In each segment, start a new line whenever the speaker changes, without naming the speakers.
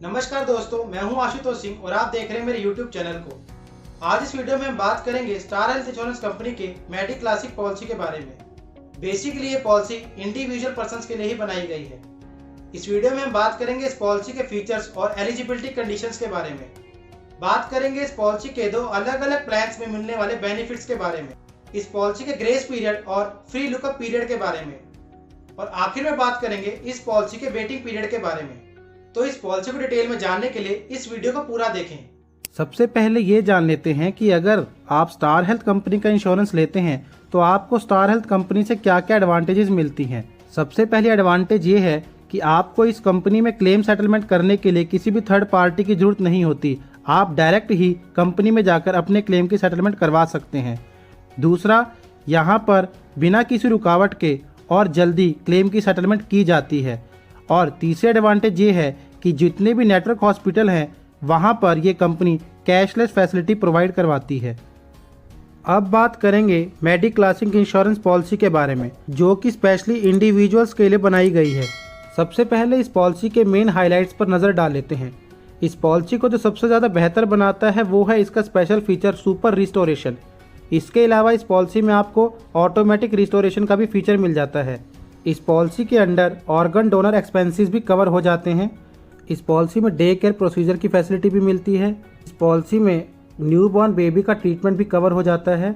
नमस्कार दोस्तों, मैं हूं आशुतोष सिंह और आप देख रहे हैं मेरे YouTube चैनल को। आज इस वीडियो में हम बात करेंगे स्टार हेल्थ इंश्योरेंस कंपनी के मेडी क्लासिक पॉलिसी के बारे में। बेसिकली ये पॉलिसी इंडिविजुअल पर्संस के लिए ही बनाई गई है। इस वीडियो में हम बात करेंगे इस पॉलिसी के फीचर्स और एलिजिबिलिटी कंडीशंस के बारे में। बात करेंगे इस पॉलिसी के दो अलग अलग प्लान्स में मिलने वाले बेनिफिट्स के बारे में, इस पॉलिसी के ग्रेस पीरियड और फ्री लुकअप पीरियड के बारे में, और आखिर में बात करेंगे इस पॉलिसी के वेटिंग पीरियड के बारे में। तो इस पॉलिसी को डिटेल में जानने के लिए इस वीडियो को पूरा देखें।
सबसे पहले ये जान लेते हैं कि अगर आप स्टार हेल्थ कंपनी का इंश्योरेंस लेते हैं तो आपको स्टार हेल्थ कंपनी से क्या क्या एडवांटेजेस मिलती हैं। सबसे पहली एडवांटेज ये है कि आपको इस कंपनी में क्लेम सेटलमेंट करने के लिए किसी भी थर्ड पार्टी की जरूरत नहीं होती। आप डायरेक्ट ही कंपनी में जाकर अपने क्लेम की सेटलमेंट करवा सकते हैं। दूसरा, यहाँ पर बिना किसी रुकावट के और जल्दी क्लेम की सेटलमेंट की जाती है। और तीसरी एडवांटेज ये है कि जितने भी नेटवर्क हॉस्पिटल हैं वहाँ पर ये कंपनी कैशलेस फैसिलिटी प्रोवाइड करवाती है। अब बात करेंगे मेडी क्लासिक इंश्योरेंस पॉलिसी के बारे में, जो कि स्पेशली इंडिविजुअल्स के लिए बनाई गई है। सबसे पहले इस पॉलिसी के मेन हाइलाइट्स पर नज़र डाल लेते हैं। इस पॉलिसी को जो सबसे ज़्यादा बेहतर बनाता है वो है इसका स्पेशल फीचर सुपर रिस्टोरेशन। इसके अलावा इस पॉलिसी में आपको ऑटोमेटिक रिस्टोरेशन का भी फीचर मिल जाता है। इस पॉलिसी के अंडर ऑर्गन डोनर एक्सपेंसेस भी कवर हो जाते हैं। इस पॉलिसी में डे केयर प्रोसीजर की फैसिलिटी भी मिलती है। इस पॉलिसी में न्यूबॉर्न बेबी का ट्रीटमेंट भी कवर हो जाता है।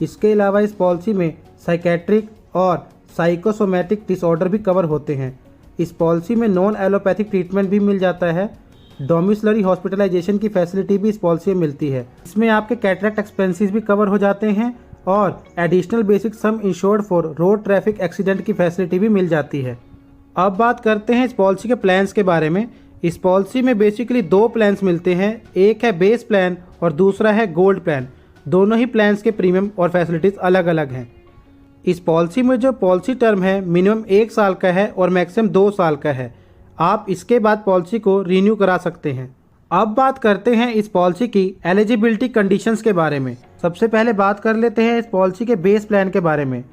इसके अलावा इस पॉलिसी में साइकेट्रिक और साइकोसोमैटिक डिसऑर्डर भी कवर होते हैं। इस पॉलिसी में नॉन एलोपैथिक ट्रीटमेंट भी मिल जाता है। डोमिसलरी हॉस्पिटलाइजेशन की फैसिलिटी भी इस पॉलिसी में मिलती है। इसमें आपके कैटरेक्ट एक्सपेंसेस भी कवर हो जाते हैं और additional basic sum insured for road traffic accident की फैसिलिटी भी मिल जाती है। अब बात करते हैं इस पॉलिसी के प्लान्स के बारे में। इस पॉलिसी में बेसिकली दो प्लान्स मिलते हैं, एक है बेस प्लान और दूसरा है गोल्ड प्लान। दोनों ही प्लान्स के प्रीमियम और फैसिलिटीज़ अलग अलग हैं। इस पॉलिसी में जो पॉलिसी टर्म है मिनिमम 1 साल का है और मैक्सिमम 2 साल का है। आप इसके बाद पॉलिसी को रीन्यू करा सकते हैं। अब बात करते हैं इस पॉलिसी की एलिजिबिलिटी कंडीशंस के बारे में। सबसे पहले बात कर लेते हैं इस पॉलिसी के बेस प्लान के बारे में।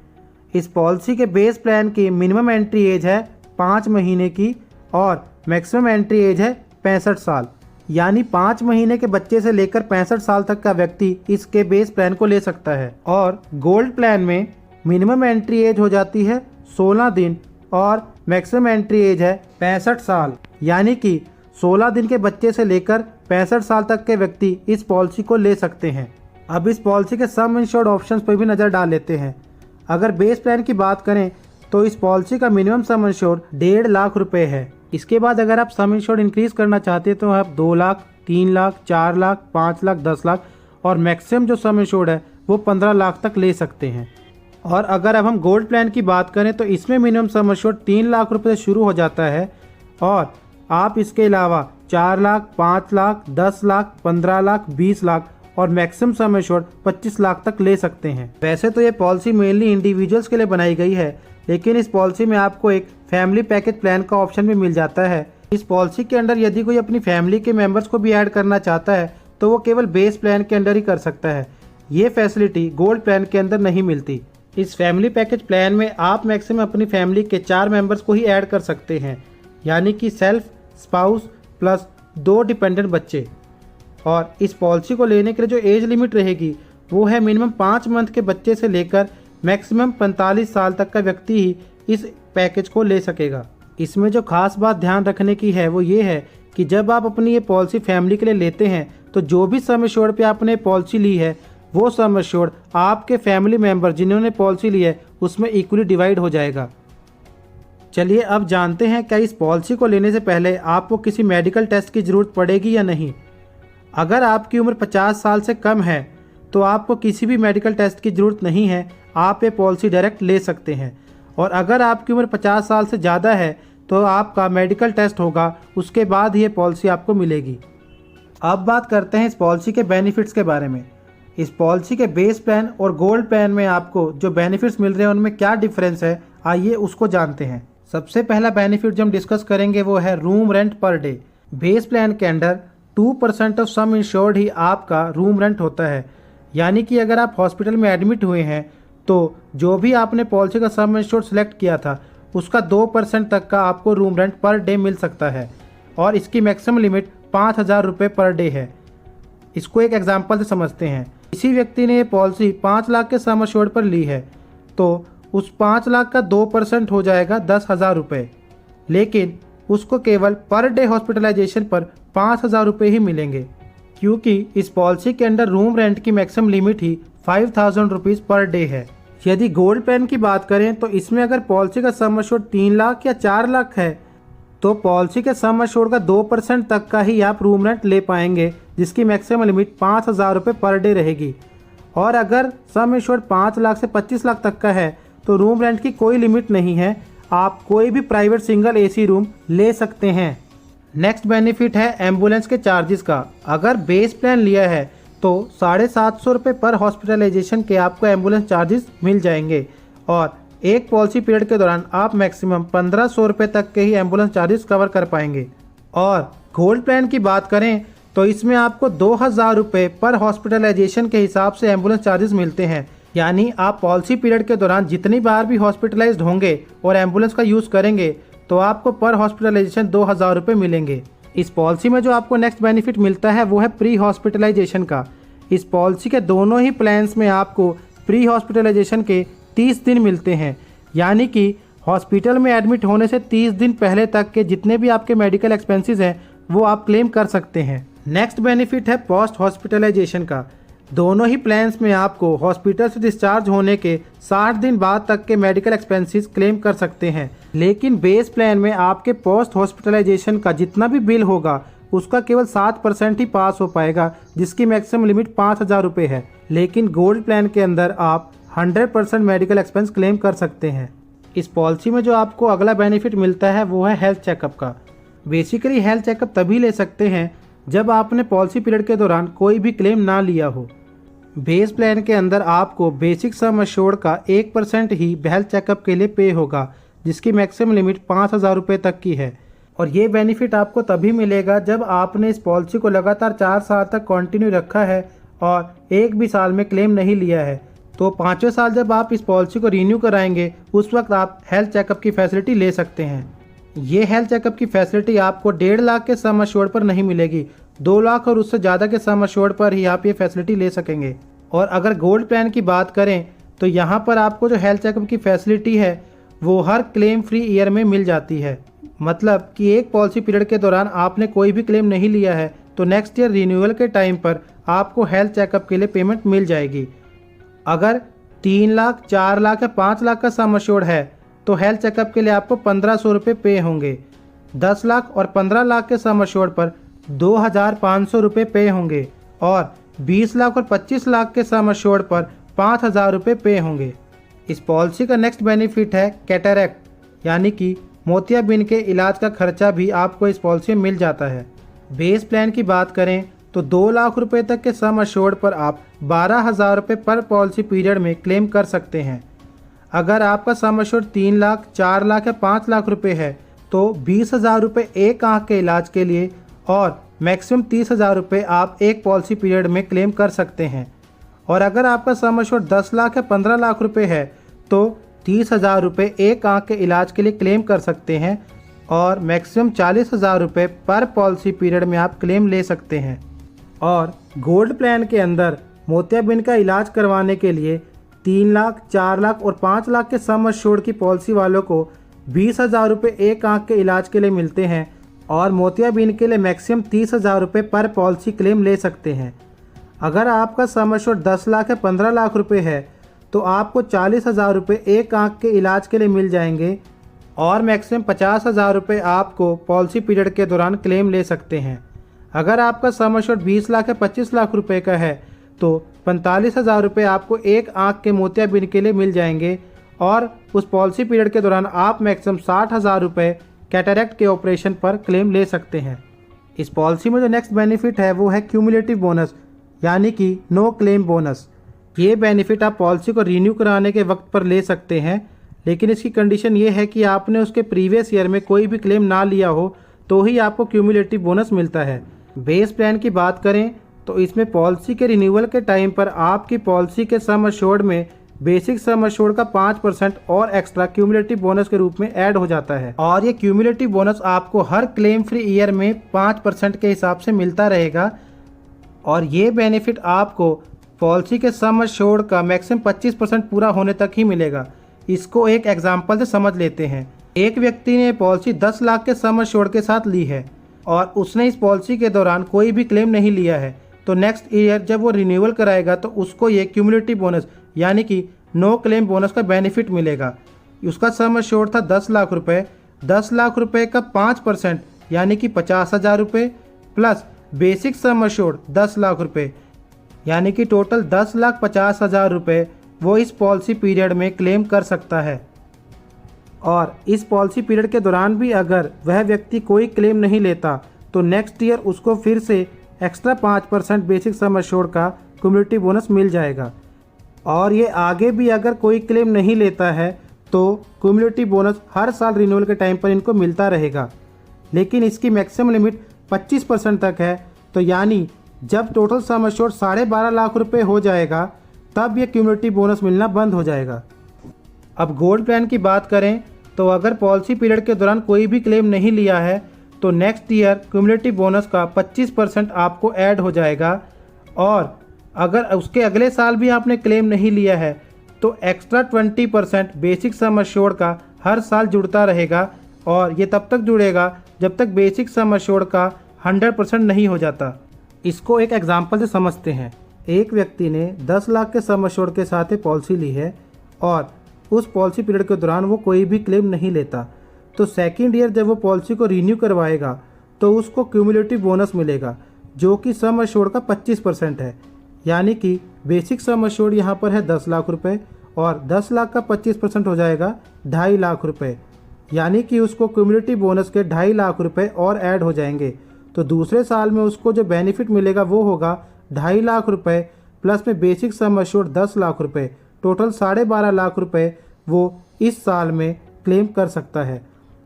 इस पॉलिसी के बेस प्लान की मिनिमम एंट्री एज है 5 महीने की और मैक्सिमम एंट्री एज है 65 साल। यानी 5 महीने के बच्चे से लेकर 65 साल तक का व्यक्ति इसके बेस प्लान को ले सकता है। और गोल्ड प्लान में मिनिमम एंट्री एज हो जाती है 16 दिन और मैक्सिमम एंट्री एज है 65 साल। यानी कि 16 दिन के बच्चे से लेकर 65 साल तक के व्यक्ति इस पॉलिसी को ले सकते हैं। अब इस पॉलिसी के सम इंश्योर्ड ऑप्शंस पर भी नज़र डाल लेते हैं। अगर बेस प्लान की बात करें तो इस पॉलिसी का मिनिमम सम इंश्योर्ड 1.5 लाख रुपए है। इसके बाद अगर आप सम इंश्योर्ड इंक्रीज करना चाहते हैं तो आप 2 लाख, 3 लाख, 4 लाख, 5 लाख, 10 लाख और मैक्सिमम जो सम इंश्योर्ड है वो 15 लाख तक ले सकते हैं। और अगर अब हम गोल्ड प्लान की बात करें तो इसमें मिनिमम सम इंश्योर्ड 3 लाख रुपये से शुरू हो जाता है और आप इसके अलावा 4 लाख, 5 लाख, 10 लाख, 15 लाख, 20 लाख और मैक्सिमम सम इंश्योर्ड 25 लाख तक ले सकते हैं। वैसे तो ये पॉलिसी मेनली इंडिविजुअल्स के लिए बनाई गई है, लेकिन इस पॉलिसी में आपको एक फैमिली पैकेज प्लान का ऑप्शन भी मिल जाता है। इस पॉलिसी के अंडर यदि कोई अपनी फैमिली के मेंबर्स को भी ऐड करना चाहता है तो वो केवल बेस प्लान के अंडर ही कर सकता है। ये फैसिलिटी गोल्ड प्लान के अंदर नहीं मिलती। इस फैमिली पैकेज प्लान में आप मैक्सिमम अपनी फैमिली के 4 मेंबर्स को ही ऐड कर सकते हैं, यानी कि सेल्फ, स्पाउस प्लस 2 डिपेंडेंट बच्चे। और इस पॉलिसी को लेने के लिए जो एज लिमिट रहेगी वो है मिनिमम 5 मंथ के बच्चे से लेकर मैक्सिमम 45 साल तक का व्यक्ति ही इस पैकेज को ले सकेगा। इसमें जो खास बात ध्यान रखने की है वो ये है कि जब आप अपनी ये पॉलिसी फैमिली के लिए लेते हैं तो जो भी सम एश्योर्ड पे आपने पॉलिसी ली है वो सम एश्योर्ड आपके फैमिली मेंबर जिन्होंने पॉलिसी ली है उसमें इक्वली डिवाइड हो जाएगा। चलिए अब जानते हैं क्या इस पॉलिसी को लेने से पहले आपको किसी मेडिकल टेस्ट की ज़रूरत पड़ेगी या नहीं। अगर आपकी उम्र 50 साल से कम है तो आपको किसी भी मेडिकल टेस्ट की ज़रूरत नहीं है, आप ये पॉलिसी डायरेक्ट ले सकते हैं। और अगर आपकी उम्र 50 साल से ज़्यादा है तो आपका मेडिकल टेस्ट होगा, उसके बाद ये पॉलिसी आपको मिलेगी। अब बात करते हैं इस पॉलिसी के बेनिफिट्स के बारे में। इस पॉलिसी के बेस प्लान और गोल्ड प्लान में आपको जो बेनिफिट्स मिल रहे हैं उनमें क्या डिफरेंस है, आइए उसको जानते हैं। सबसे पहला बेनिफिट जो हम डिस्कस करेंगे वो है room rent per day. Base plan के अंडर 2% ऑफ सम इंश्योर्ड ही आपका रूम रेंट होता है। यानी कि अगर आप हॉस्पिटल में एडमिट हुए हैं तो जो भी आपने पॉलिसी का सम एश्योर्ड सेलेक्ट किया था उसका 2% तक का आपको room rent per day meal सकता है और इसकी मैक्सिमम लिमिट 5,000 रुपये पर डे है। इसको एक एग्जांपल से समझते हैं। किसी व्यक्ति ने ये पॉलिसी 5 लाख के सम एश्योर्ड पर ली है तो उस 5 लाख का 2% हो जाएगा 10,000 रुपये, लेकिन उसको केवल पर डे हॉस्पिटलाइजेशन पर 5,000 रुपये ही मिलेंगे, क्योंकि इस पॉलिसी के अंडर रूम रेंट की मैक्सिमम लिमिट ही 5,000 रुपीज़ पर डे है। यदि गोल्ड प्लान की बात करें तो इसमें अगर पॉलिसी का सम एश्योर्ड 3 लाख या 4 लाख है तो पॉलिसी के सम एश्योर्ड का 2% तक का ही आप रूम रेंट ले पाएंगे, जिसकी मैक्सिमम लिमिट 5,000 रुपये पर डे रहेगी। और अगर सम एश्योर्ड 5 लाख से 25 लाख तक का है तो रूम रेंट की कोई लिमिट नहीं है, आप कोई भी प्राइवेट सिंगल एसी रूम ले सकते हैं। नेक्स्ट बेनिफिट है एम्बुलेंस के चार्जेस का। अगर बेस प्लान लिया है तो 750 रुपये पर हॉस्पिटलाइजेशन के आपको एम्बुलेंस चार्जेस मिल जाएंगे और एक पॉलिसी पीरियड के दौरान आप मैक्सिमम 1,500 रुपये तक के ही एम्बुलेंस चार्जेस कवर कर पाएंगे। और गोल्ड प्लान की बात करें तो इसमें आपको 2,000 रुपये पर हॉस्पिटलाइजेशन के हिसाब से एम्बुलेंस चार्जेस मिलते हैं, यानी आप पॉलिसी पीरियड के दौरान जितनी बार भी हॉस्पिटलाइज्ड होंगे और एम्बुलेंस का यूज़ करेंगे तो आपको पर हॉस्पिटलाइजेशन 2,000 रुपये मिलेंगे। इस पॉलिसी में जो आपको नेक्स्ट बेनिफिट मिलता है वो है प्री हॉस्पिटलाइजेशन का। इस पॉलिसी के दोनों ही प्लान्स में आपको प्री हॉस्पिटलाइजेशन के 30 दिन मिलते हैं, यानी कि हॉस्पिटल में एडमिट होने से 30 दिन पहले तक के जितने भी आपके मेडिकल एक्सपेंसेस हैं वो आप क्लेम कर सकते हैं। नेक्स्ट बेनिफिट है पोस्ट हॉस्पिटलाइजेशन का। दोनों ही प्लान्स में आपको हॉस्पिटल से डिस्चार्ज होने के 60 दिन बाद तक के मेडिकल एक्सपेंसेस क्लेम कर सकते हैं, लेकिन बेस प्लान में आपके पोस्ट हॉस्पिटलाइजेशन का जितना भी बिल होगा उसका केवल 7% ही पास हो पाएगा, जिसकी मैक्सिमम लिमिट 5,000 रुपये है। लेकिन गोल्ड प्लान के अंदर आप 100% मेडिकल एक्सपेंस क्लेम कर सकते हैं। इस पॉलिसी में जो आपको अगला बेनिफिट मिलता है वो है हेल्थ चेकअप का। बेसिकली हेल्थ चेकअप तभी ले सकते हैं जब आपने पॉलिसी पीरियड के दौरान कोई भी क्लेम ना लिया हो। बेस प्लान के अंदर आपको बेसिक सम एश्योर्ड का 1% ही हेल्थ चेकअप के लिए पे होगा, जिसकी मैक्सिमम लिमिट 5,000 रुपये तक की है। और ये बेनिफिट आपको तभी मिलेगा जब आपने इस पॉलिसी को लगातार 4 साल तक कंटिन्यू रखा है और एक भी साल में क्लेम नहीं लिया है। तो 5वें साल जब आप इस पॉलिसी को रीन्यू कराएंगे उस वक्त आप हेल्थ चेकअप की फैसिलिटी ले सकते हैं। ये हेल्थ चेकअप की फैसिलिटी आपको 1.5 लाख के सम एश्योर्ड पर नहीं मिलेगी, 2 लाख और उससे ज़्यादा के सम एश्योर्ड पर ही आप ये फैसिलिटी ले सकेंगे। और अगर गोल्ड प्लान की बात करें तो यहाँ पर आपको जो हेल्थ चेकअप की फैसिलिटी है वो हर क्लेम फ्री ईयर में मिल जाती है। मतलब कि एक पॉलिसी पीरियड के दौरान आपने कोई भी क्लेम नहीं लिया है तो नेक्स्ट ईयर रिन्यूअल के टाइम पर आपको हेल्थ चेकअप के लिए पेमेंट मिल जाएगी। अगर 3 लाख, 4 लाख या 5 लाख का सम एश्योर्ड है तो हेल्थ चेकअप के लिए आपको 1,500 रुपये पे होंगे। 10 लाख और 15 लाख के सम एश्योर्ड पर 2,500 रुपये पे होंगे और 20 लाख और 25 लाख के सम एश्योर्ड पर 5,000 रुपये पे होंगे। इस पॉलिसी का नेक्स्ट बेनिफिट है कैटरैक्ट, यानी कि मोतियाबिंद के इलाज का खर्चा भी आपको इस पॉलिसी में मिल जाता है। बेस प्लान की बात करें तो 2 लाख रुपए तक के सम एश्योर्ड पर आप 12,000 रुपये पर पॉलिसी पीरियड में क्लेम कर सकते हैं। अगर आपका सम एश्योर्ड 3 लाख, 4 लाख या 5 लाख रुपए है तो 20,000 रुपये एक आँख के इलाज के लिए और मैक्सिमम 30,000 रुपये आप एक पॉलिसी पीरियड में क्लेम कर सकते हैं। और अगर आपका सम एश्योर्ड 10 लाख या 15 लाख रुपये है तो 30,000 रुपये एक आँख के इलाज के लिए क्लेम कर सकते हैं और मैक्सिमम 40,000 रुपये पर पॉलिसी पीरियड में आप क्लेम ले सकते हैं। और गोल्ड प्लान के अंदर मोतियाबिंद का इलाज करवाने के लिए 3 लाख, 4 लाख और 5 लाख के सम एश्योर्ड की पॉलिसी वालों को 20,000 रुपये एक आँख के इलाज के लिए मिलते हैं और मोतियाबिंद के लिए मैक्सिमम 30,000 रुपये पर पॉलिसी क्लेम ले सकते हैं। अगर आपका सम एश्योर्ड 10 लाख या 15 लाख रुपये है तो आपको 40,000 रुपये एक आँख के इलाज के लिए मिल जाएंगे और मैक्सिमम 50,000 रुपये आपको पॉलिसी पीरियड के दौरान क्लेम ले सकते हैं। अगर आपका सम एश्योर्ड 20 लाख या 25 लाख रुपये का है तो 45,000 रुपये आपको एक आँख के मोतियाबिंद के लिए मिल जाएंगे और उस पॉलिसी पीरियड के दौरान आप मैक्सिमम 60,000 रुपये कैटरैक्ट के ऑपरेशन पर क्लेम ले सकते हैं। इस पॉलिसी में जो नेक्स्ट बेनिफिट है वो है क्यूमुलेटिव बोनस, यानी कि नो क्लेम बोनस। ये बेनिफिट आप पॉलिसी को रीन्यू कराने के वक्त पर ले सकते हैं, लेकिन इसकी कंडीशन ये है कि आपने उसके प्रीवियस ईयर में कोई भी क्लेम ना लिया हो तो ही आपको क्यूमुलेटिव बोनस मिलता है। बेस प्लान की बात करें तो इसमें पॉलिसी के रिन्यूअल के टाइम पर आपकी पॉलिसी के सम एश्योर्ड में बेसिक सम एश्योर्ड का 5% और एक्स्ट्रा क्यूमुलेटिव बोनस के रूप में ऐड हो जाता है। और ये क्यूमुलेटिव बोनस आपको हर क्लेम फ्री ईयर में 5% के हिसाब से मिलता रहेगा। और ये बेनिफिट आपको पॉलिसी के सम एश्योर्ड का मैक्सिमम 25% पूरा होने तक ही मिलेगा। इसको एक एग्जाम्पल से समझ लेते हैं। एक व्यक्ति ने पॉलिसी 10 लाख के सम एश्योर्ड के साथ ली है और उसने इस पॉलिसी के दौरान कोई भी क्लेम नहीं लिया है, तो नेक्स्ट ईयर जब वो रिन्यूअल कराएगा तो उसको ये क्यूमुलेटिव बोनस यानी कि नो क्लेम बोनस का बेनिफिट मिलेगा। उसका सम एश्योर्ड था 10 लाख रुपए। 10 लाख रुपए का 5% यानी कि 50,000 रुपये plus basic sum assured 10 lakh रुपए यानी कि टोटल 10,50,000 रुपये वो इस पॉलिसी पीरियड में क्लेम कर सकता है। और इस पॉलिसी पीरियड के दौरान भी अगर वह व्यक्ति कोई क्लेम नहीं लेता तो नेक्स्ट ईयर उसको फिर से एक्स्ट्रा 5% बेसिक सम एश्योर्ड का क्यूमुलेटिव बोनस मिल जाएगा। और ये आगे भी अगर कोई क्लेम नहीं लेता है तो क्यूमुलेटिव बोनस हर साल रिन्यूअल के टाइम पर इनको मिलता रहेगा, लेकिन इसकी मैक्सिमम लिमिट 25% तक है। तो यानी जब टोटल सम एश्योर्ड 12.5 लाख रुपए हो जाएगा तब ये क्यूमुलेटिव बोनस मिलना बंद हो जाएगा। अब गोल्ड प्लान की बात करें तो अगर पॉलिसी पीरियड के दौरान कोई भी क्लेम नहीं लिया है तो नेक्स्ट ईयर क्यूमुलेटिव बोनस का 25% आपको ऐड हो जाएगा। और अगर उसके अगले साल भी आपने क्लेम नहीं लिया है तो एक्स्ट्रा 20% बेसिक सम एश्योर्ड का हर साल जुड़ता रहेगा। और ये तब तक जुड़ेगा जब तक बेसिक सम एश्योर्ड का 100% नहीं हो जाता। इसको एक एग्जाम्पल से समझते हैं। एक व्यक्ति ने 10 लाख के सम एश्योर्ड के साथ पॉलिसी ली है और उस पॉलिसी पीरियड के दौरान वो कोई भी क्लेम नहीं लेता, तो सेकेंड ईयर जब वो पॉलिसी को रीन्यू करवाएगा तो उसको क्यूमुलेटिव बोनस मिलेगा जो कि सम एश्योर्ड का 25% है। यानी कि बेसिक सम एश्योर्ड यहाँ पर है 10 लाख रुपए और 10 लाख का 25% हो जाएगा 2.5 लाख रुपए, यानी कि उसको क्यूमुलेटिव बोनस के 2.5 लाख रुपए और ऐड हो जाएंगे। तो दूसरे साल में उसको जो बेनिफिट मिलेगा वो होगा 2.5 लाख रुपए प्लस में बेसिक सम एश्योर्ड 10 लाख रुपए, टोटल 12.5 लाख रुपए वो इस साल में क्लेम कर सकता है।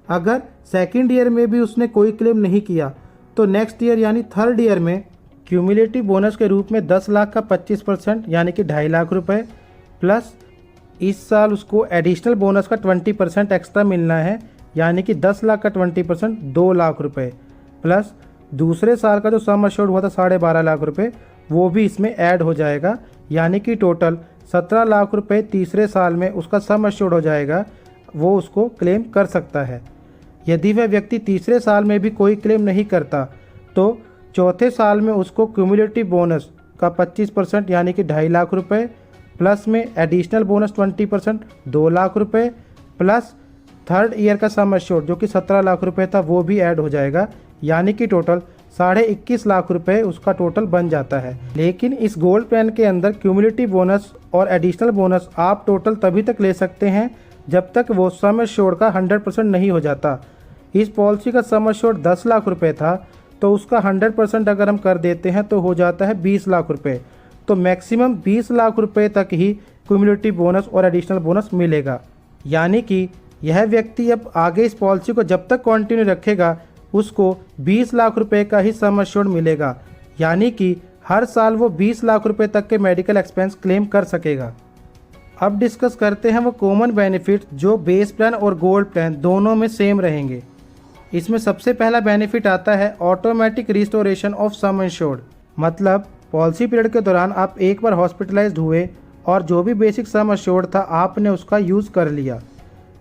अगर सेकेंड ईयर में भी उसने कोई क्लेम नहीं किया तो नेक्स्ट ईयर यानी थर्ड ईयर में क्यूमुलेटिव बोनस के रूप में 10 लाख का 25% यानी कि 2.5 लाख रुपए प्लस इस साल उसको एडिशनल बोनस का 20% एक्स्ट्रा मिलना है, यानी कि 10 लाख का 20% 2 लाख रुपए प्लस दूसरे साल का जो सम एश्योर्ड हुआ था 12.5 लाख रुपए वो भी इसमें ऐड हो जाएगा, यानी कि टोटल 17 लाख रुपए तीसरे साल में उसका सम एश्योर्ड हो जाएगा, वो उसको क्लेम कर सकता है। यदि वह व्यक्ति तीसरे साल में भी कोई क्लेम नहीं करता तो चौथे साल में उसको क्यूमुलेटिव बोनस का 25% यानी कि 2.5 लाख रुपए प्लस में एडिशनल बोनस 20% 2 लाख रुपए प्लस थर्ड ईयर का सम एश्योर्ड जो कि 17 लाख रुपए था वो भी ऐड हो जाएगा, यानी कि टोटल 21.5 लाख रुपए उसका टोटल बन जाता है। लेकिन इस गोल्ड प्लान के अंदर क्यूमुलेटिव बोनस और एडिशनल बोनस आप टोटल तभी तक ले सकते हैं जब तक वो सम एश्योर्ड का 100% नहीं हो जाता। इस पॉलिसी का सम एश्योर्ड 10 लाख रुपए था तो उसका 100% अगर हम कर देते हैं तो हो जाता है 20 लाख रुपए। तो मैक्सिमम 20 लाख रुपए तक ही क्यूमुलेटिव बोनस और एडिशनल बोनस मिलेगा, यानी कि यह व्यक्ति अब आगे इस पॉलिसी को जब तक कंटिन्यू रखेगा उसको 20 लाख रुपए का ही सम एश्योर्ड मिलेगा, यानी कि हर साल वो 20 लाख रुपए तक के मेडिकल एक्सपेंस क्लेम कर सकेगा। अब डिस्कस करते हैं वो कॉमन बेनिफिट जो बेस प्लान और गोल्ड प्लान दोनों में सेम रहेंगे। इसमें सबसे पहला बेनिफिट आता है automatic restoration of sum assured. मतलब पॉलिसी पीरियड के दौरान आप एक बार हॉस्पिटलाइज्ड हुए और जो भी बेसिक सम एश्योर्ड था आपने उसका यूज़ कर लिया,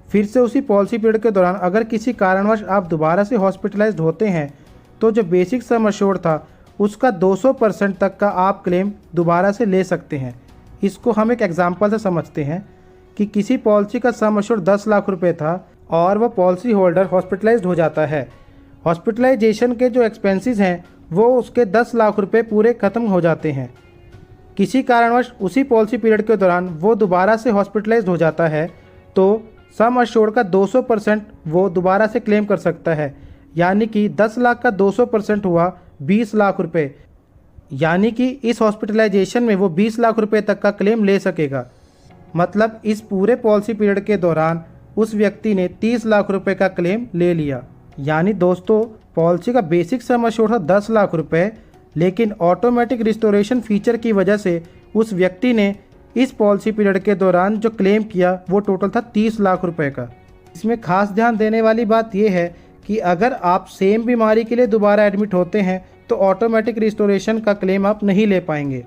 फिर से उसी पॉलिसी पीरियड के दौरान अगर किसी कारणवश आप दोबारा से हॉस्पिटलाइज्ड होते हैं तो जो बेसिक सम एश्योर्ड था उसका 200% तक का आप क्लेम दोबारा से ले सकते हैं। इसको हम एक एग्जांपल से समझते हैं कि किसी पॉलिसी का सम एश्योर्ड 10 लाख रुपए था और वह पॉलिसी होल्डर हॉस्पिटलाइज्ड हो जाता है। हॉस्पिटलाइजेशन के जो एक्सपेंसेस हैं वो उसके 10 लाख रुपए पूरे ख़त्म हो जाते हैं। किसी कारणवश उसी पॉलिसी पीरियड के दौरान वो दोबारा से हॉस्पिटलाइज्ड हो जाता है तो सम एश्योर्ड का 200% वो दोबारा से क्लेम कर सकता है, यानी कि 10 लाख का 200% हुआ 20 लाख रुपए, यानी कि इस हॉस्पिटलाइजेशन में वो 20 लाख रुपए तक का क्लेम ले सकेगा। मतलब इस पूरे पॉलिसी पीरियड के दौरान उस व्यक्ति ने 30 लाख रुपए का क्लेम ले लिया। यानी दोस्तों पॉलिसी का बेसिक सम एश्योर्ड था 10 लाख रुपए, लेकिन ऑटोमेटिक रिस्टोरेशन फीचर की वजह से उस व्यक्ति ने इस पॉलिसी पीरियड के दौरान जो क्लेम किया वो टोटल था 30 लाख रुपए का। इसमें खास ध्यान देने वाली बात यह है कि अगर आप सेम बीमारी के लिए दोबारा एडमिट होते हैं तो ऑटोमेटिक रिस्टोरेशन का क्लेम आप नहीं ले पाएंगे।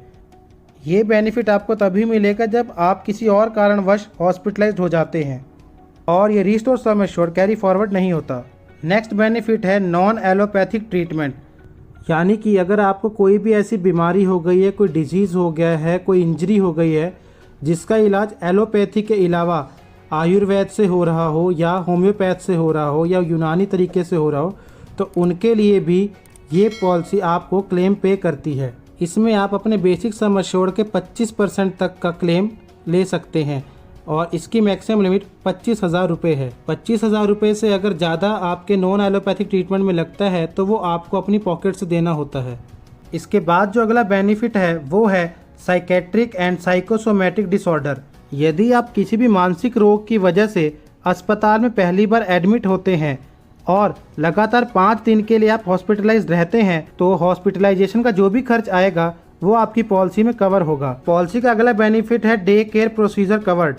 ये बेनिफिट आपको तभी मिलेगा जब आप किसी और कारणवश हॉस्पिटलाइज्ड हो जाते हैं और ये restore sum assured carry forward नहीं होता। नेक्स्ट बेनिफिट है नॉन एलोपैथिक ट्रीटमेंट, यानी कि अगर आपको कोई भी ऐसी बीमारी हो गई है, कोई डिजीज़ हो गया है, कोई इंजरी हो गई है जिसका इलाज एलोपैथी के अलावा आयुर्वेद से हो रहा हो या होम्योपैथ से हो रहा हो या यूनानी तरीके से हो रहा हो, तो उनके लिए भी ये पॉलिसी आपको क्लेम पे करती है। इसमें आप अपने बेसिक सम एश्योर्ड के 25% तक का क्लेम ले सकते हैं और इसकी मैक्सिमम लिमिट 25,000 रुपये है। 25,000 रुपये से अगर ज़्यादा आपके नॉन एलोपैथिक ट्रीटमेंट में लगता है तो वो आपको अपनी पॉकेट से देना होता है। इसके बाद जो अगला बेनिफिट है वो है साइकेट्रिक एंड साइकोसोमेटिक डिसऑर्डर। यदि आप किसी भी मानसिक रोग की वजह से अस्पताल में पहली बार एडमिट होते हैं और लगातार 5 दिन के लिए आप हॉस्पिटलाइज्ड रहते हैं तो हॉस्पिटलाइजेशन का जो भी खर्च आएगा वो आपकी पॉलिसी में कवर होगा। पॉलिसी का अगला बेनिफिट है डे केयर प्रोसीजर कवर्ड।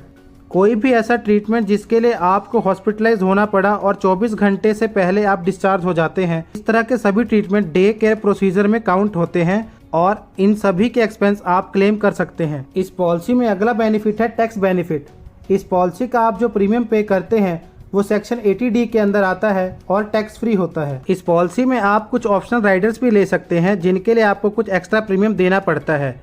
कोई भी ऐसा ट्रीटमेंट जिसके लिए आपको हॉस्पिटलाइज होना पड़ा और 24 घंटे से पहले आप डिस्चार्ज हो जाते हैं, इस तरह के सभी ट्रीटमेंट डे केयर प्रोसीजर में काउंट होते हैं और इन सभी के एक्सपेंस आप क्लेम कर सकते हैं। इस पॉलिसी में अगला बेनिफिट है टैक्स बेनिफिट। इस पॉलिसी का आप जो प्रीमियम पे करते हैं वो सेक्शन 80D के अंदर आता है और टैक्स फ्री होता है। इस पॉलिसी में आप कुछ ऑप्शनल राइडर्स भी ले सकते हैं जिनके लिए आपको कुछ एक्स्ट्रा प्रीमियम देना पड़ता है।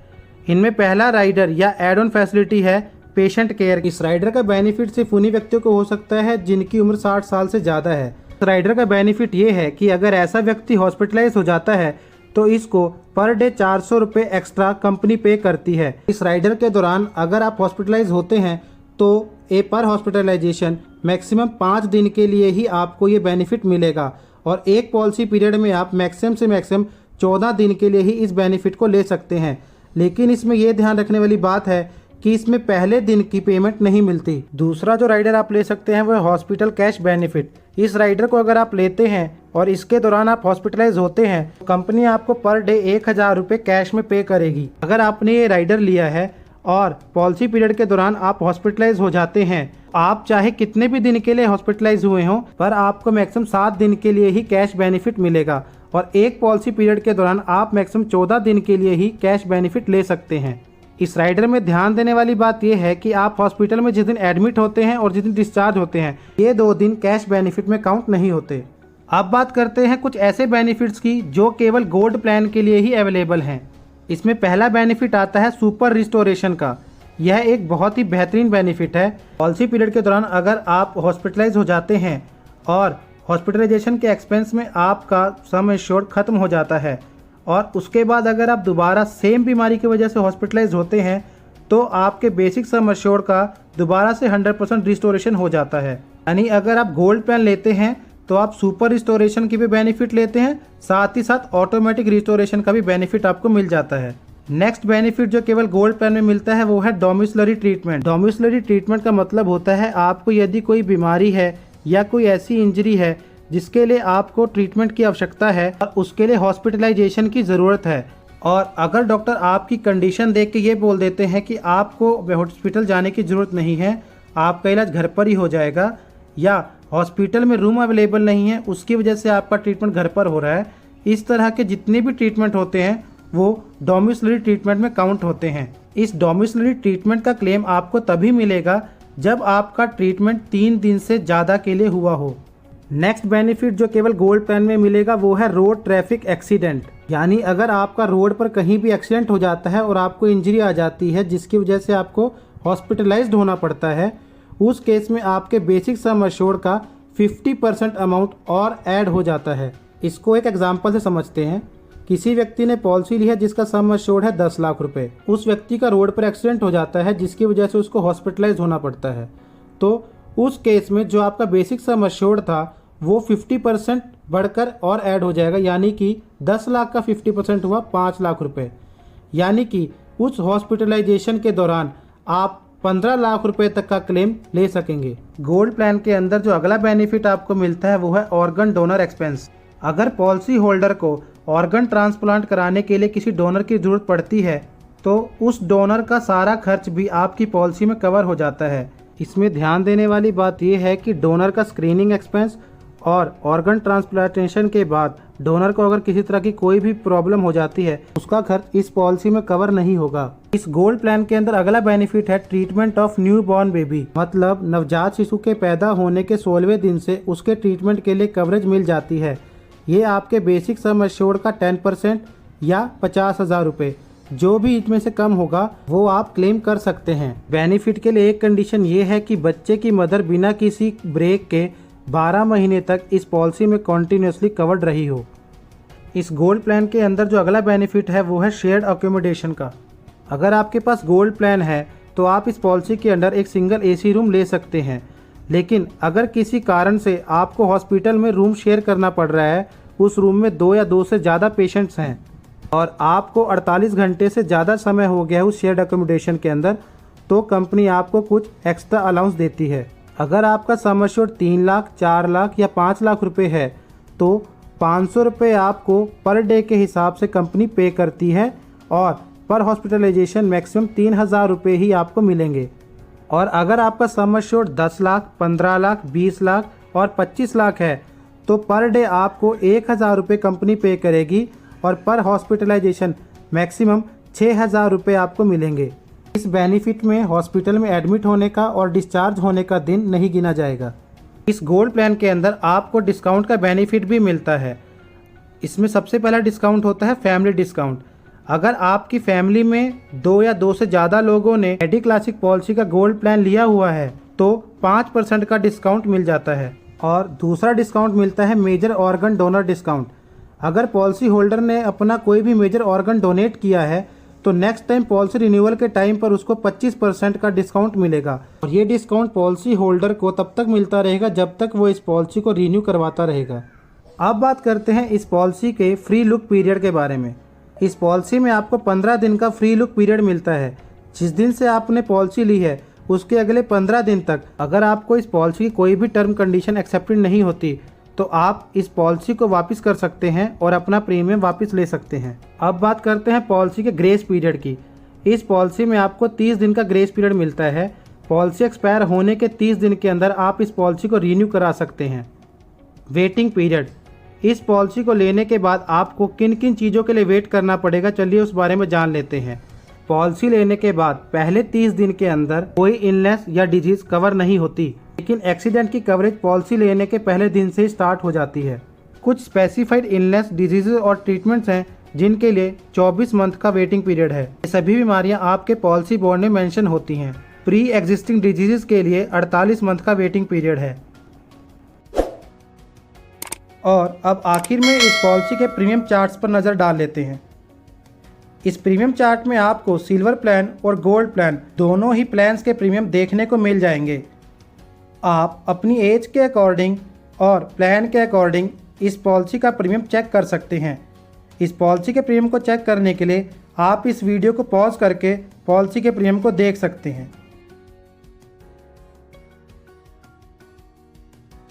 इनमें पहला राइडर या एड ऑन फैसिलिटी है पेशेंट केयर। इस राइडर का बेनिफिट सिर्फ उन्हीं व्यक्तियों को हो सकता है जिनकी उम्र 60 साल से ज़्यादा है। इस राइडर का बेनिफिट ये है कि अगर ऐसा व्यक्ति हॉस्पिटलाइज हो जाता है तो इसको पर डे 400 रुपये एक्स्ट्रा कंपनी पे करती है। इस राइडर के दौरान अगर आप हॉस्पिटलाइज होते हैं तो पर हॉस्पिटलाइजेशन मैक्सिमम 5 दिन के लिए ही आपको ये बेनिफिट मिलेगा और एक पॉलिसी पीरियड में आप मैक्सिमम से मैक्सिमम 14 दिन के लिए ही इस बेनिफिट को ले सकते हैं। लेकिन इसमें यह ध्यान रखने वाली बात है कि इसमें पहले दिन की पेमेंट नहीं मिलती। दूसरा जो राइडर आप ले सकते हैं वो है हॉस्पिटल कैश बेनिफिट। इस राइडर को अगर आप लेते हैं और इसके दौरान आप हॉस्पिटलाइज होते हैं तो कंपनी आपको पर डे 1,000 रुपये कैश में पे करेगी। अगर आपने ये राइडर लिया है और पॉलिसी पीरियड के दौरान आप हॉस्पिटलाइज हो जाते हैं, आप चाहे कितने भी दिन के लिए हॉस्पिटलाइज हुए हों पर आपको मैक्सिमम 7 दिन के लिए ही कैश बेनिफिट मिलेगा और एक पॉलिसी पीरियड के दौरान आप मैक्सिमम 14 दिन के लिए ही कैश बेनिफिट ले सकते हैं। इस राइडर में ध्यान देने वाली बात यह है कि आप हॉस्पिटल में जिस दिन एडमिट होते हैं और जिस दिन डिस्चार्ज होते हैं ये 2 दिन कैश बेनिफिट में काउंट नहीं होते। अब बात करते हैं कुछ ऐसे बेनिफिट्स की जो केवल गोल्ड प्लान के लिए ही अवेलेबल हैं। इसमें पहला बेनिफिट आता है सुपर रिस्टोरेशन का। यह एक बहुत ही बेहतरीन बेनिफिट है। पॉलिसी पीरियड के दौरान अगर आप हॉस्पिटलाइज हो जाते हैं और हॉस्पिटलाइजेशन के एक्सपेंस में आपका सम एश्योर्ड खत्म हो जाता है और उसके बाद अगर आप दोबारा सेम बीमारी की वजह से हॉस्पिटलाइज होते हैं तो आपके बेसिक सम एश्योर्ड का दोबारा से 100% रिस्टोरेशन हो जाता है। यानी अगर आप गोल्ड प्लान लेते हैं तो आप सुपर रिस्टोरेशन की भी बेनिफिट लेते हैं, साथ ही साथ ऑटोमेटिक रिस्टोरेशन का भी बेनिफिट आपको मिल जाता है। नेक्स्ट बेनिफिट जो केवल गोल्ड प्लान में मिलता है वो है डोमिसिलरी ट्रीटमेंट। डोमिसिलरी ट्रीटमेंट का मतलब होता है आपको यदि कोई बीमारी है या कोई ऐसी इंजरी है जिसके लिए आपको ट्रीटमेंट की आवश्यकता है और उसके लिए हॉस्पिटलाइजेशन की ज़रूरत है और अगर डॉक्टर आपकी कंडीशन देख के ये बोल देते हैं कि आपको हॉस्पिटल जाने की ज़रूरत नहीं है, आपका इलाज घर पर ही हो जाएगा, या हॉस्पिटल में रूम अवेलेबल नहीं है उसकी वजह से आपका ट्रीटमेंट घर पर हो रहा है, इस तरह के जितने भी ट्रीटमेंट होते हैं वो डोमिसिलरी ट्रीटमेंट में काउंट होते हैं। इस डोमिसिलरी ट्रीटमेंट का क्लेम आपको तभी मिलेगा जब आपका ट्रीटमेंट 3 दिन से ज़्यादा के लिए हुआ हो। नेक्स्ट बेनिफिट जो केवल गोल्ड प्लान में मिलेगा वो है रोड ट्रैफिक एक्सीडेंट। यानी अगर आपका रोड पर कहीं भी एक्सीडेंट हो जाता है और आपको इंजरी आ जाती है जिसकी वजह से आपको हॉस्पिटलाइज्ड होना पड़ता है, उस केस में आपके बेसिक सम एश्योर्ड का 50% अमाउंट और ऐड हो जाता है। इसको एक एग्जांपल से समझते हैं। किसी व्यक्ति ने पॉलिसी ली है जिसका सम एश्योर्ड है 10 लाख रुपए। उस व्यक्ति का रोड पर एक्सीडेंट हो जाता है जिसकी वजह से उसको हॉस्पिटलाइज होना पड़ता है, तो उस केस में जो आपका बेसिक सम एश्योर्ड था वो 50% बढ़कर और ऐड हो जाएगा, यानी कि 10 लाख का 50% हुआ 5 लाख रुपए। यानी कि उस हॉस्पिटलाइजेशन के दौरान आप 15 लाख रुपए तक का क्लेम ले सकेंगे। गोल्ड प्लान के अंदर जो अगला बेनिफिट आपको मिलता है वो है ऑर्गन डोनर एक्सपेंस। अगर पॉलिसी होल्डर को ऑर्गन ट्रांसप्लांट कराने के लिए किसी डोनर की ज़रूरत पड़ती है तो उस डोनर का सारा खर्च भी आपकी पॉलिसी में कवर हो जाता है। इसमें ध्यान देने वाली बात यह है कि डोनर का स्क्रीनिंग एक्सपेंस और ऑर्गन ट्रांसप्लांटेशन के बाद डोनर को अगर किसी तरह की कोई भी प्रॉब्लम हो जाती है, उसका खर्च इस पॉलिसी में कवर नहीं होगा। इस गोल्ड प्लान के अंदर अगला बेनिफिट है treatment of new born baby, मतलब नवजात शिशु के पैदा होने के 16वें दिन से उसके ट्रीटमेंट के लिए कवरेज मिल जाती है। ये आपके बेसिक सम एश्योर्ड का 10% या 50,000 रुपये, जो भी इसमें से कम होगा वो आप क्लेम कर सकते हैं। बेनिफिट के लिए एक कंडीशन ये है कि बच्चे की मदर बिना किसी ब्रेक के 12 महीने तक इस पॉलिसी में कॉन्टिन्यूसली कवर्ड रही हो। इस गोल्ड प्लान के अंदर जो अगला बेनिफिट है वो है शेयर्ड अकोमोडेशन का। अगर आपके पास गोल्ड प्लान है तो आप इस पॉलिसी के अंदर एक सिंगल एसी रूम ले सकते हैं, लेकिन अगर किसी कारण से आपको हॉस्पिटल में रूम शेयर करना पड़ रहा है, उस रूम में 2 या 2 से ज़्यादा पेशेंट्स हैं और आपको 48 घंटे से ज़्यादा समय हो गया है उस शेयर्ड अकोमोडेशन के अंदर, तो कंपनी आपको कुछ एक्स्ट्रा अलाउंस देती है। अगर आपका सम एश्योर्ड 3 लाख, 4 लाख या 5 लाख रुपए है तो 500 रुपये आपको पर डे के हिसाब से कंपनी पे करती है और पर हॉस्पिटलाइजेशन मैक्सिमम 3,000 रुपये ही आपको मिलेंगे। और अगर आपका सम एश्योर्ड 10 लाख, 15 लाख, 20 लाख और 25 लाख है तो पर डे आपको 1,000 रुपये कंपनी पे करेगी और पर हॉस्पिटलाइजेशन मैक्सिमम 6,000 रुपये आपको मिलेंगे। इस बेनिफिट में हॉस्पिटल में एडमिट होने का और डिस्चार्ज होने का दिन नहीं गिना जाएगा। इस गोल्ड प्लान के अंदर आपको डिस्काउंट का बेनिफिट भी मिलता है। इसमें सबसे पहला डिस्काउंट होता है फैमिली डिस्काउंट। अगर आपकी फैमिली में 2 या 2 से ज़्यादा लोगों ने मेडी क्लासिक पॉलिसी का गोल्ड प्लान लिया हुआ है तो 5% का डिस्काउंट मिल जाता है। और दूसरा डिस्काउंट मिलता है मेजर ऑर्गन डोनर डिस्काउंट। अगर पॉलिसी होल्डर ने अपना कोई भी मेजर ऑर्गन डोनेट किया है तो नेक्स्ट टाइम पॉलिसी रिन्यूअल के टाइम पर उसको 25% का डिस्काउंट मिलेगा और ये डिस्काउंट पॉलिसी होल्डर को तब तक मिलता रहेगा जब तक वो इस पॉलिसी को रिन्यू करवाता रहेगा। अब बात करते हैं इस पॉलिसी के फ्री लुक पीरियड के बारे में। इस पॉलिसी में आपको 15 दिन का फ्री लुक पीरियड मिलता है। जिस दिन से आपने पॉलिसी ली है उसके अगले 15 दिन तक अगर आपको इस पॉलिसी की कोई भी टर्म कंडीशन एक्सेप्टेड नहीं होती तो आप इस पॉलिसी को वापस कर सकते हैं और अपना प्रीमियम वापस ले सकते हैं। अब बात करते हैं पॉलिसी के ग्रेस पीरियड की। इस पॉलिसी में आपको 30 दिन का ग्रेस पीरियड मिलता है। पॉलिसी एक्सपायर होने के 30 दिन के अंदर आप इस पॉलिसी को रीन्यू करा सकते हैं। वेटिंग पीरियड, इस पॉलिसी को लेने के बाद आपको किन किन चीज़ों के लिए वेट करना पड़ेगा, चलिए उस बारे में जान लेते हैं। पॉलिसी लेने के बाद पहले 30 दिन के अंदर कोई इलनेस या डिजीज कवर नहीं होती, लेकिन एक्सीडेंट की कवरेज पॉलिसी लेने के पहले दिन से ही स्टार्ट हो जाती है। कुछ स्पेसिफाइड इलनेस, डिजीजेज और ट्रीटमेंट्स हैं जिनके लिए 24 मंथ का वेटिंग पीरियड है। ये सभी बीमारियां आपके पॉलिसी बॉन्ड में मेंशन होती हैं। प्री एग्जिस्टिंग डिजीजेज के लिए 48 मंथ का वेटिंग पीरियड है। और अब आखिर में इस पॉलिसी के प्रीमियम चार्ट्स पर नज़र डाल लेते हैं। इस प्रीमियम चार्ट में आपको सिल्वर प्लान और गोल्ड प्लान दोनों ही प्लान्स के प्रीमियम देखने को मिल जाएंगे। आप अपनी एज के अकॉर्डिंग और प्लान के अकॉर्डिंग इस पॉलिसी का प्रीमियम चेक कर सकते हैं। इस पॉलिसी के प्रीमियम को चेक करने के लिए आप इस वीडियो को पॉज करके पॉलिसी के प्रीमियम को देख सकते हैं।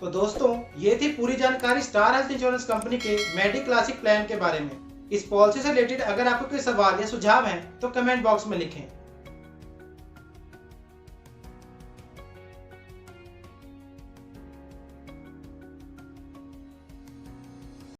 तो दोस्तों, ये थी पूरी जानकारी स्टार हेल्थ इंश्योरेंस कंपनी के मेडी क्लासिक प्लान के बारे में। इस पॉलिसी से रिलेटेड अगर आपको कोई सवाल या सुझाव हैं तो कमेंट बॉक्स में लिखें।